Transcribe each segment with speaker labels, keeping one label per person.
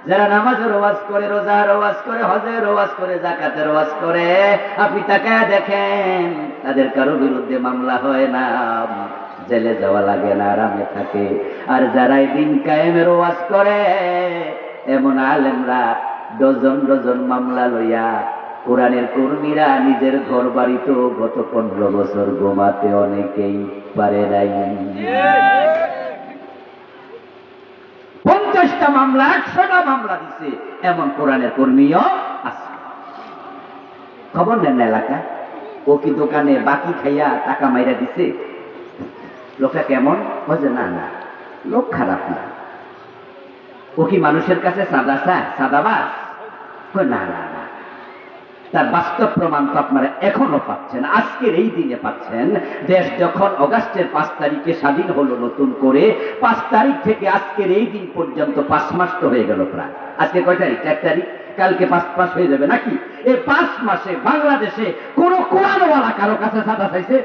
Speaker 1: যারা নামাজের ওয়াজ করে, রোজার ওয়াজ করে, হজের ওয়াজ করে, যাকাতের ওয়াজ করে, আপনি তাকায় দেখেন তাদের কারো বিরুদ্ধে মামলা হয় না, জেলে যাওয়া লাগে না, আরামে থাকে। আর যারা দিন কায়েমের ওয়াজ করে, এমন আলেমরা ডজন ডজন মামলা লইয়া, কোরআনের কর্মীরা নিজের ঘর বাড়িতেও গত 15 বছর ঘুমাতে অনেকেই পারে নাই। 50টা মামলা, 100টা মামলা দিছে, এমন কোরআনের কর্মীও আছে। খবর নেন না এলাকা, ও কি দোকানে বাকি খাইয়া টাকা মাইরা দিছে? লোকটা কেমন? বলছে না না, লোক খারাপ না। ও কি মানুষের কাছে সাদা চায়, সাদাবাজ? না না না, তার বাস্তব প্রমাণ তো আপনারা এখনো পাচ্ছেন, আজকের এই দিনে পাচ্ছেন। দেশ যখন অগাস্টের 5 তারিখে স্বাধীন হলো নতুন করে, 5 তারিখ থেকে আজকের এই দিন পর্যন্ত 5 মাস তো হয়ে গেল প্রায়। আজকে কয় তারিখ? 1 তারিখ। কালকে 5 মাস হয়ে যাবে নাকি? এই 5 মাসে বাংলাদেশে কোন কোরআনওয়ালা কারো কাছে সাদা চাইছে?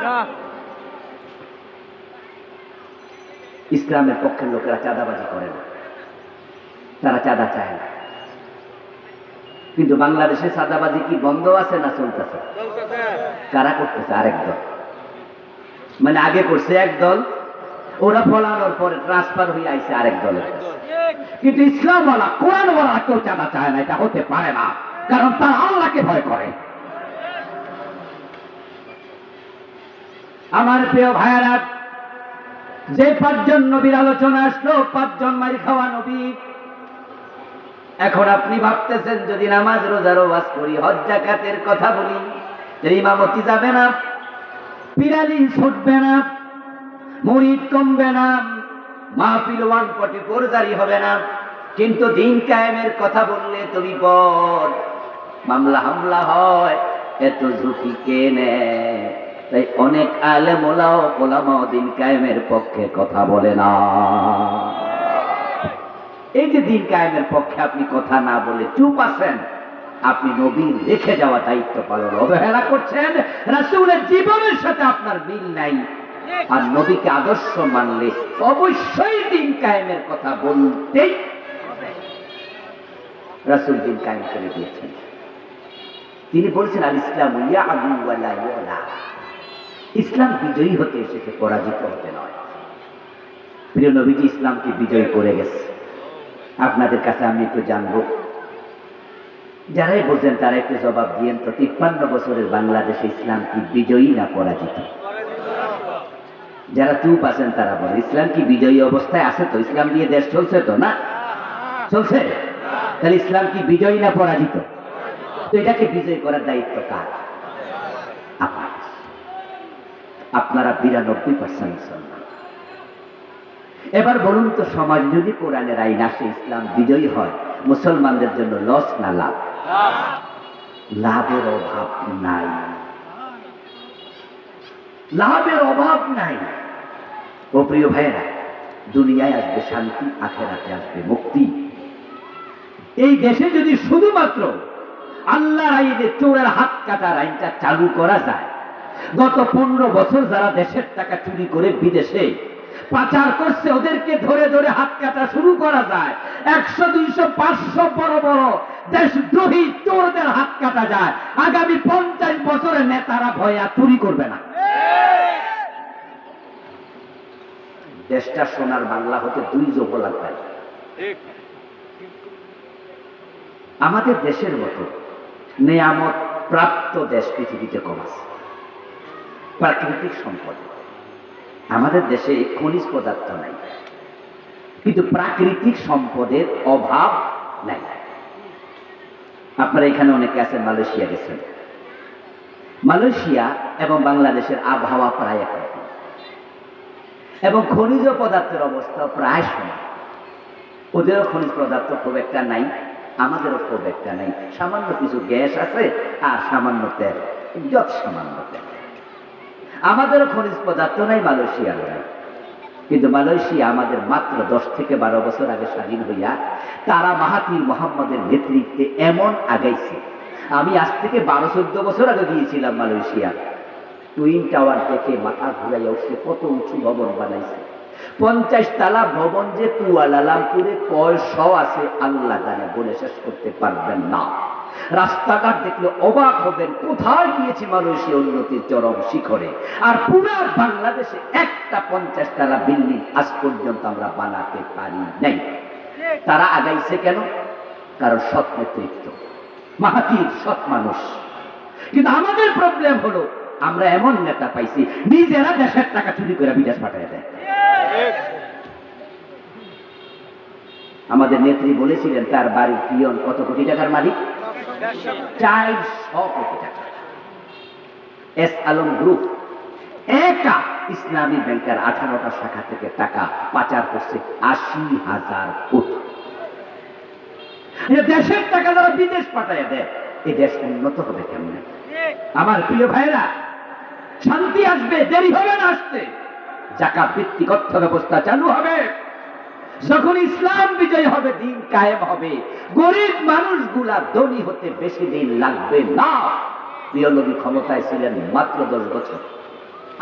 Speaker 1: না। ইসলামের পক্ষের লোকেরা চাঁদাবাজি করে না, তারা চাঁদা চায় না। কিন্তু বাংলাদেশে চাঁদাবাজি কি বন্ধ আছে না চলতেছে? কারা করতেছে? আরেক দল। মানে আগে করছে এক দল, ওরা ফলানোর পরে ট্রান্সফার হয়ে আইছে আরেক দলের কাছে। কিন্তু ইসলামওয়ালা, কোরআনওয়ালা কেউ চাঁদা চায় না, এটা হতে পারে না, কারণ তারা আল্লাহকে ভয় করে। আমার প্রিয় ভাইয়েরা, যে 5 জন নবীর আলোচনা আসলো, 5 জন মারি খাওয়া নবী। এখন আপনি ভাবতেছেন যদি নামাজ রোজার ওয়াজ করি, হজ যাকাতের কথা বলি, ইমামতি যাবে না, পিরালি ছুটবে না, মুরিদ কমবে না, মাহফিল 144 জারি হবে না, কিন্তু দিন কায়েমের কথা বললে তো বিপদ, মামলা হামলা হয়, এত ঝুঁকি কে নেয়? তাই অনেক আলেম ওলামাও দিন কায়েমের পক্ষে কথা বলে না। এই যে দিন কায়েমের পক্ষে আপনি কথা না বলে চুপ আছেন, আপনি নবীর রেখে যাওয়া দায়িত্ব পালন অবহেলা করছেন। রাসূলের জীবনের সাথে আপনার মিল নাই। আর নবীকে আদর্শ মানলে অবশ্যই দিন কায়েমের কথা বলতেই হবে। রাসূল দিন কায়েম করে দিয়েছেন। তিনি বলছেন, আল ইসলাম ইয়াদু ওয়া লা ইউলা। ইসলাম বিজয়ী হতে এসেছে, পরাজিত হতে নয়। প্রিয় নবীজি ইসলামকে বিজয়ী করে গেছে। আপনাদের কাছে আমি একটু জানবো, যারাই বলছেন তারা একটু জবাব দিয়েন তো, 53 বছরের বাংলাদেশে ইসলাম কি বিজয়ী না পরাজিত? যারা চুপ আছেন তারা বলে, ইসলাম কি বিজয়ী অবস্থায় আছে? তো ইসলাম দিয়ে দেশ চলছে তো না? চলছে। তাহলে ইসলাম কি বিজয়ী না পরাজিত? তো এটাকে বিজয়ী করার দায়িত্ব কার? আপনারা 92% মুসলমান। এবার বলুন তো, সমাজ যদি কোরআনের আইন আসে, ইসলাম বিজয়ী হয়, মুসলমানদের জন্য লস না লাভ? লাভের অভাব নাই, লাভের অভাব নাই। ও প্রিয় ভাইয়েরা, দুনিয়ায় আসবে শান্তি, আখেরাতে আসবে মুক্তি। এই দেশে যদি শুধুমাত্র আল্লাহর আইনে চোরের হাত কাটার আইনটা চালু করা যায়, গত 15 বছর যারা দেশের টাকা চুরি করে বিদেশে পাচার করছে, ওদেরকে ধরে ধরে হাত কাটা শুরু করা যায়, 100, 200, 500 বড় বড় দেশদ্রোহী চোরদের হাত কাটা যায়, আগামী 50 বছরের নেতারা ভয়ে আর চুরি করবে না। দেশটা সোনার বাংলা হতে 2 যুগ লাগবে। আমাদের দেশের মতো নেয়ামত প্রাপ্ত দেশ পৃথিবীতে কম আছে। প্রাকৃতিক সম্পদ আমাদের দেশে খনিজ পদার্থ নাই, কিন্তু প্রাকৃতিক সম্পদের অভাব নাই। আপনারা এখানে অনেকে আছেন, মালয়েশিয়া গেছেন। মালয়েশিয়া এবং বাংলাদেশের আবহাওয়া প্রায় একরকম, এবং খনিজ পদার্থের অবস্থা প্রায় সমান। ওদেরও খনিজ পদার্থ খুব একটা নাই, আমাদেরও খুব একটা নাই। সামান্য কিছু গ্যাস আছে আর সামান্য তেল, যত সামান্য তেল। আমাদেরও খনিজ পদার্থ নাই, মালয়েশিয়ারও নাই। কিন্তু মালয়েশিয়া আমাদের মাত্র 10 থেকে 12 বছর আগে স্বাধীন হইয়া তারা মাহাথির মোহাম্মদের নেতৃত্বে এমন আগাইছে। আমি আজ থেকে 12-14 বছর আগে গিয়েছিলাম মালয়েশিয়া। টুইন টাওয়ার দেখে মাথা ঘুরাইয়া উঠছে, কত উঁচু ভবন বানাইছে। 50 তালা ভবন যে কুয়ালালামপুরে কয়শো আছে আল্লাহ জানে, বলে শেষ করতে পারবেন না। রাস্তাঘাট দেখলে অবাক হবেন, কোথায় গিয়েছি মানুষের উন্নতির চরম শিখরে। আর পুরো বাংলাদেশে একটা 50 তালা বিল্ডিং আজ পর্যন্ত আমরা বানাতে পারি নাই। তারা আগাইছে কেন? কারণ সৎ নেতৃত্ব, মাহাতির সৎ মানুষ। কিন্তু আমাদের প্রবলেম হলো আমরা এমন নেতা পাইছি নিজেরা দেশের টাকা চুরি করে বিদেশ পাঠিয়ে দেয়। আমাদের নেত্রী বলেছিলেন তার বাড়ির পিয়ন কত কোটি টাকার মালিক? 400 কোটি টাকা। এস আলম গ্রুপ একা ইসলামী ব্যাংকের 18টা শাখা থেকে টাকা পাচার করছে 80,000 কোটি। দেশের টাকা যারা বিদেশ পাঠায় দেয়, এই দেশ উন্নত হবে কেমনে? আমার প্রিয় ভাইরা, শান্তি আসবে, দেরি হবে না আসতে। যাকাত ভিত্তিক অর্থ ব্যবস্থা চালু হবে। যখন ইসলাম বিজয় হবে, দিন কায়েম হবে, গরিব মানুষগুলা ধনী হতে বেশি দিন লাগবে না। প্রিয় নবী ক্ষমতায় ছিলেন মাত্র 10 বছর,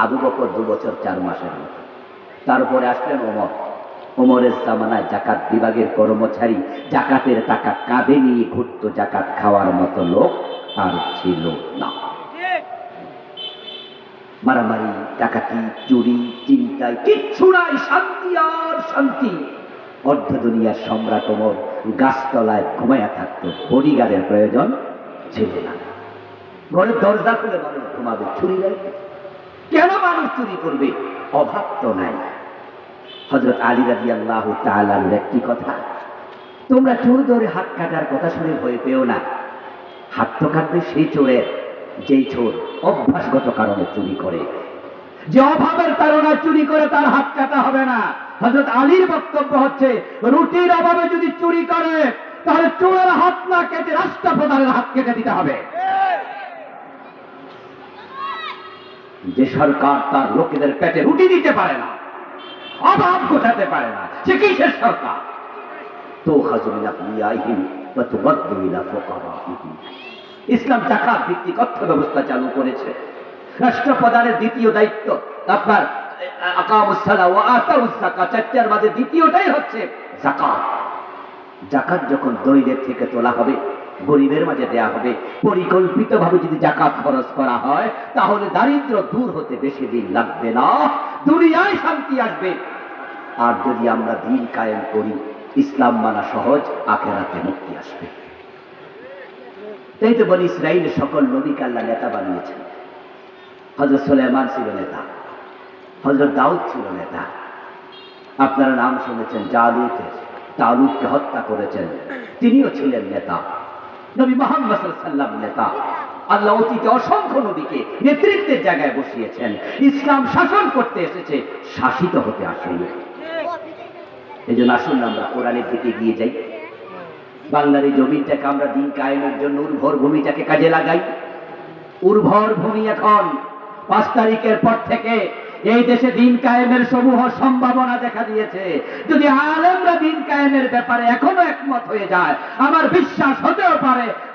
Speaker 1: আবু বকর 2 বছর 4 মাসের মতো। তারপরে আসলেন ওমর। ওমরের জামানায় জাকাত বিভাগের কর্মচারী জাকাতের টাকা কাঁধে নিয়ে ঘুরত, জাকাত খাওয়ার মতো লোক আর ছিল না। মারামারি, ডাকাতি, চুরি, চিন্তায় কিচ্ছু নাই, শান্তি আর শান্তি। অর্ধ দুনিয়ার সম্রাট ওমর গাছতলায় ঘুমাইয়া থাকতো, বডিগার্ডের প্রয়োজন ছিল না। ঘরের দরজা খুলে মানুষ ঘুমাবে, চুরি নাই। কেন মানুষ চুরি করবে? অভাব তো নাই। হযরত আলী রাদিয়াল্লাহু তাআলার একটি কথা, তোমরা চোর ধরে হাত কাটার কথা শুনে ভয় পেও না। হাত তো কাটবে সেই চোরের যেই চোর অভ্যাসগত কারণে চুরি করে। যে অভাবের কারণে চুরি করে তার হাত কাটা হবে না। হযরত আলীর বক্তব্য হচ্ছে, রুটির অভাবে যদি চুরি করে তাহলে চোরের হাত না কেটে রাষ্ট্রপ্রধানের হাত কেটে দিতে হবে। যে সরকার তার লোকেদের পেটে রুটি দিতে পারে না, অভাব ঘটাতে পারে না, সে কিসের সরকার? তো ইসলাম জাকাত ভিত্তিক অর্থ ব্যবস্থা চালু করেছে। রাষ্ট্রপ্রধানের দ্বিতীয় দায়িত্ব আপনার আকামুস সালাহ ওয়া আতাউজ যাকাত, চারটার মাঝে দ্বিতীয়টাই হচ্ছে যাকাত। যাকাত যখন দরিদ্রের থেকে তোলা হবে, গরিবের মাঝে দেয়া হবে, পরিকল্পিতভাবে যদি যাকাত খরচ করা হয়, তাহলে দারিদ্র দূর হতে বেশি দিন লাগবে না, দুনিয়ায় শান্তি আসবে। আর যদি আমরা দিন কায়েম করি, ইসলাম মানা সহজ, আখিরাতে মুক্তি আসবে। তাই তো বনি ইসরাইলের সকল নবীকে আল্লাহ নেতা বানিয়েছেন। হযরত সুলাইমান ছিল নেতা, হযরত দাউদ ছিল নেতা। আপনারা নাম শুনেছেন জালুতের, তালুতকে হত্যা করেছেন, তিনিও ছিলেন নেতা। নবী মুহাম্মদ সাল্লাল্লাহু আলাইহি ওয়াসাল্লাম নেতা। আল্লাহ অতীতে অসংখ্য নবীকে নেতৃত্বের জায়গায় বসিয়েছেন। ইসলাম শাসন করতে এসেছে, শাসিত হতে আসেনি। এই জন্য আসুন আমরা কোরআনের দিকে গিয়ে যাই। বাংলার এই জমিটাকে আমরা দিন কায়েমের জন্য উর্বর ভূমিটাকে কাজে লাগাই। উর্বর ভূমি এখন 5 তারিখের পর থেকে এই দেশে দিন কায়েমের সমূহ সম্ভাবনা দেখা দিয়েছে। যদি আলেমরা দিন কায়েমের ব্যাপারে এখনো একমত হয়ে যায়, আমার বিশ্বাস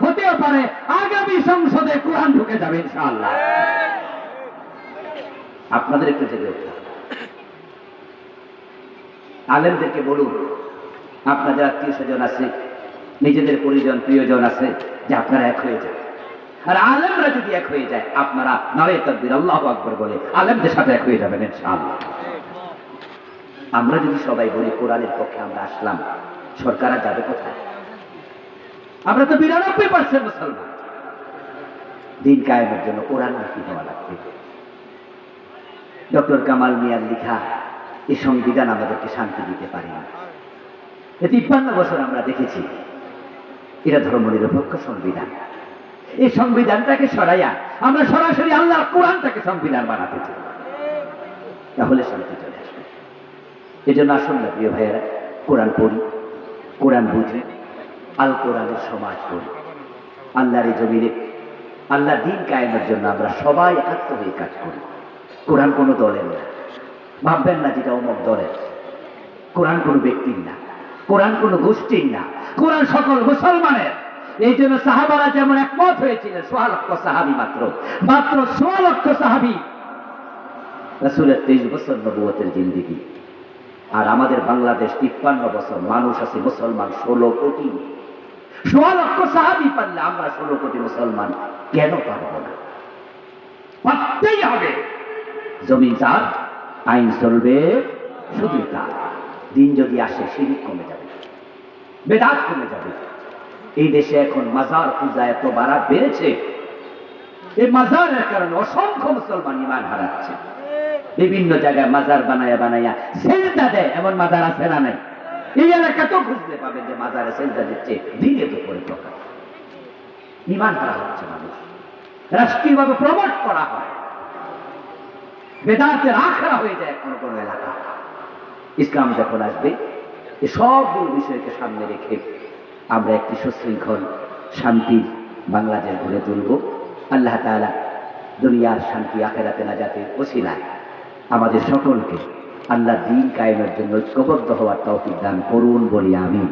Speaker 1: হতেও পারে আগামী সংসদে কোরআন ঢুকে যাবে ইনশাআল্লাহ। আপনাদের একটু জেগে উঠতে হবে। আলেমদেরকে বলুন, আপনাদের আত্মীয় স্বজন আছে, নিজেদের পরিজন প্রিয়জন আছে, যে আপনারা এক হয়ে যান। আর আলেমরা যদি এক হয়ে যায়, আপনারা নারে তাকবীর আল্লাহু আকবার বলে আলেমদের সাথে এক হয়ে যাবেন ইনশাআল্লাহ। আমরা যদি সবাই বলি কোরআনের পক্ষে আমরা আসলাম, সরকার যাবে কোথায়? আমরা তো 92% মুসলমান। দিন কায়েমের জন্য কোরআন মুক্তি হওয়া লাগবে। ডক্টর কামাল মিয়ার লেখা এই সংবিধান আমাদেরকে শান্তি দিতে পারে না। 53 বছর আমরা দেখেছি এটা ধর্মনিরপেক্ষ সংবিধান। এই সংবিধানটাকে সরাইয়া আমরা সরাসরি আল্লাহর কোরআনটাকে সংবিধান বানাতে চাই, তাহলে শান্তি চলে আসবে। এই জন্য আসুন না প্রিয় ভাইয়েরা, কোরআন পড়ি, কোরআন বুঝি, আল কোরআনের সমাজ করি। আল্লাহর এই জমিনে আল্লাহর দিন কায়েমের জন্য আমরা সবাই একাত্ম হয়ে কাজ করি। কোরআন কোনো দলের না, ভাববেন না যেটা অমুক দলের। কোরআন কোনো ব্যক্তির না, কোরআন কোনো গোষ্ঠীর না, কোরআন সকল মুসলমানের। এই জন্য সাহাবারা যেমন একমত হয়েছিলেন, 1.5 লক্ষ সাহাবী, মাত্র 1.5 লক্ষ সাহাবী। রাসূলের 23 বছর নবুয়তের জিন্দেগি, আর আমাদের বাংলাদেশ 53 বছর মানুষ আছে মুসলমান 16 কোটি। 16 লক্ষ সাহাবী পারলে আমরা 16 কোটি মুসলমান কেন পারবো না? পারতেই হবে। জমিন তার, আইন চলবে শুধু তার। দিন যদি আসে শিরিক কমে যাবে, বেদাত কমে যাবে। এই দেশে এখন মাজার পূজা এত বাড়া বেড়েছে, এই মাজারের কারণে অসংখ্য মুসলমান ঈমান হারাচ্ছে। বিভিন্ন জায়গায় মাজার বানায়া বানায়া সেজদা দেয়, এমন মাজার আছে না নাই? এই এলাকাতেও খুঁজতে পাবেন যে মাজারে সেজদা দিচ্ছে দিনে দুপুরে প্রকাশ। ঈমান হারা হচ্ছে মানুষ, রাষ্ট্রীয়ভাবে প্রমোট করা হয়, বেদাতের আখড়া হয়ে যায় কোনো কোনো এলাকা। ইসলাম যখন আসবে এই সবগুলো বিষয়কে সামনে রেখে আমরা একটি সুশৃঙ্খল শান্তির বাংলাদেশ গড়ে তুলব। আল্লাহ তাআলা দুনিয়ার শান্তি আখিরাতে নাজাতের ওসিলায় আমাদের সকলকে আল্লাহর দ্বীন কায়েমের জন্য ঐক্যবদ্ধ হওয়ার তৌফিক দান করুন বলি আমিন।